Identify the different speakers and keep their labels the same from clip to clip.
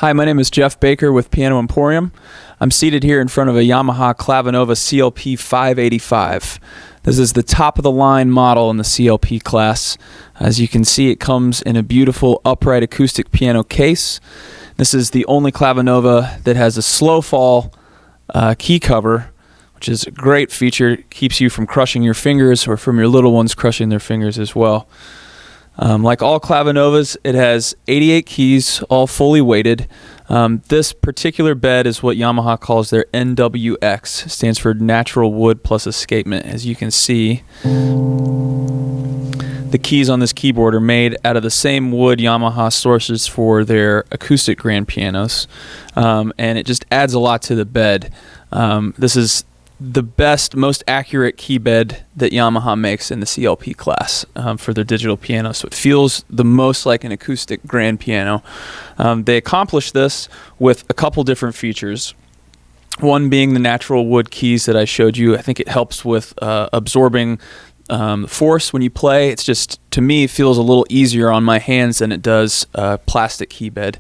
Speaker 1: Hi, my name is Jeff Baker with Piano Emporium. I'm seated here in front of a Yamaha Clavinova CLP585. This is the top of the line model in the CLP class. As you can see, it comes in a beautiful upright acoustic piano case. This is the only Clavinova that has a slow fall key cover, which is a great feature. It keeps you from crushing your fingers or from your little ones crushing their fingers as well. Like all Clavinovas, it has 88 keys, all fully weighted. This particular bed is what Yamaha calls their NWX. It stands for Natural Wood Plus Escapement. As you can see, the keys on this keyboard are made out of the same wood Yamaha sources for their acoustic grand pianos, and it just adds a lot to the bed. This is the best, most accurate key bed that Yamaha makes in the CLP class for their digital piano, so it feels the most like an acoustic grand piano. They accomplish this with a couple different features. One being the natural wood keys that I showed you. I think it helps with absorbing force when you play. It's just, to me, feels a little easier on my hands than it does plastic key bed.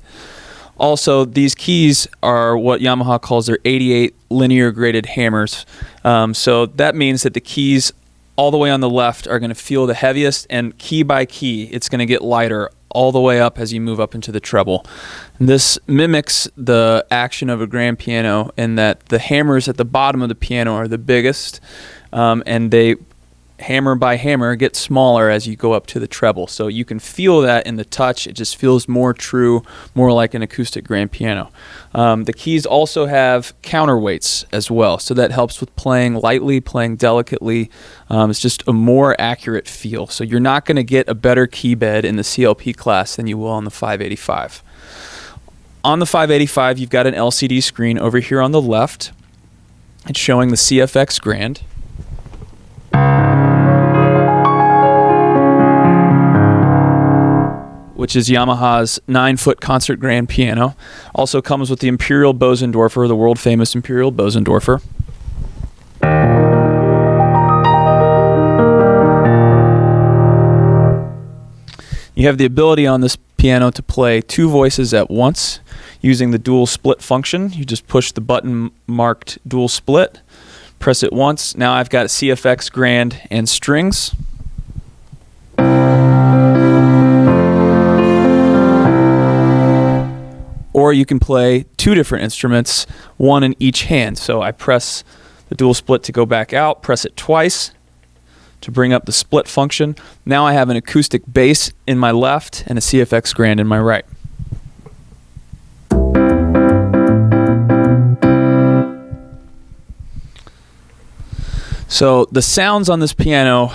Speaker 1: Also, these keys are what Yamaha calls their 88 linear graded hammers. So that means that the keys all the way on the left are going to feel the heaviest, and key by key, it's going to get lighter all the way up as you move up into the treble. And this mimics the action of a grand piano in that the hammers at the bottom of the piano are the biggest, and they hammer by hammer get smaller as you go up to the treble. So you can feel that in the touch. It just feels more true, more like an acoustic grand piano. The keys also have counterweights as well, so that helps with playing lightly, playing delicately. It's just a more accurate feel. So you're not going to get a better key bed in the CLP class than you will on the 585. On the 585, you've got an LCD screen over here on the left. It's showing the CFX Grand. Which is Yamaha's 9-foot concert grand piano. Also comes with the Imperial Bosendorfer, the world famous Imperial Bosendorfer. You have the ability on this piano to play two voices at once using the dual split function. You just push the button marked dual split, press it once. Now I've got CFX Grand and strings. Or you can play two different instruments, one in each hand. So I press the dual split to go back out, press it twice to bring up the split function. Now I have an acoustic bass in my left and a CFX Grand in my right. So the sounds on this piano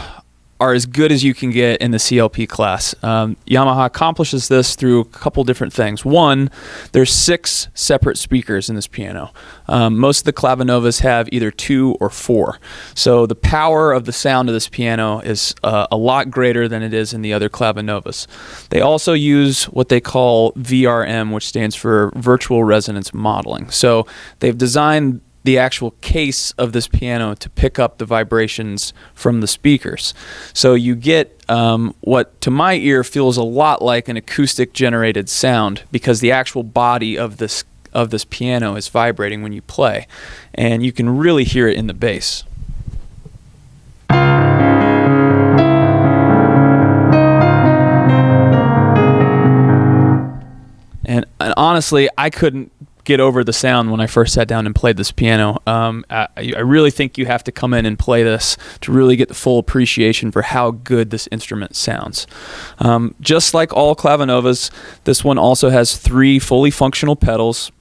Speaker 1: are as good as you can get in the CLP class. Yamaha accomplishes this through a couple different things. One, there's 6 separate speakers in this piano. Most of the Clavinovas have either 2 or 4. So the power of the sound of this piano is a lot greater than it is in the other Clavinovas. They also use what they call VRM, which stands for Virtual Resonance Modeling. So they've designed the actual case of this piano to pick up the vibrations from the speakers. So you get what to my ear feels a lot like an acoustic generated sound, because the actual body of this piano is vibrating when you play, and you can really hear it in the bass. And honestly, I couldn't get over the sound when I first sat down and played this piano. I really think you have to come in and play this to really get the full appreciation for how good this instrument sounds. Just like all Clavinovas, this one also has 3 fully functional pedals.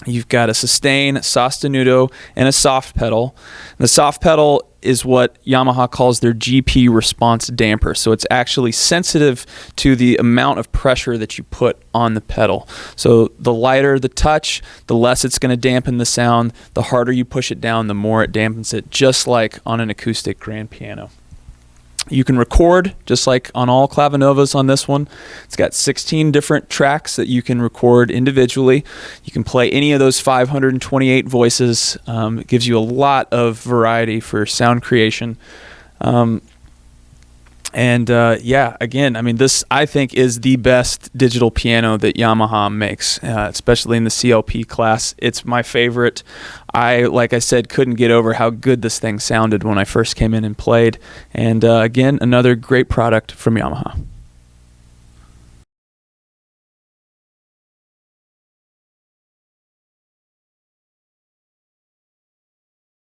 Speaker 1: You've got a sustain, sostenuto, and a soft pedal. The soft pedal is what Yamaha calls their GP response damper. So it's actually sensitive to the amount of pressure that you put on the pedal. So the lighter the touch, the less it's going to dampen the sound. The harder you push it down, the more it dampens it, just like on an acoustic grand piano. You can record, just like on all Clavinovas on this one. It's got 16 different tracks that you can record individually. You can play any of those 528 voices. It gives you a lot of variety for sound creation. And yeah, again, I mean, this I think is the best digital piano that Yamaha makes, especially in the CLP class. It's my favorite. Like I said, couldn't get over how good this thing sounded when I first came in and played. And again, another great product from Yamaha.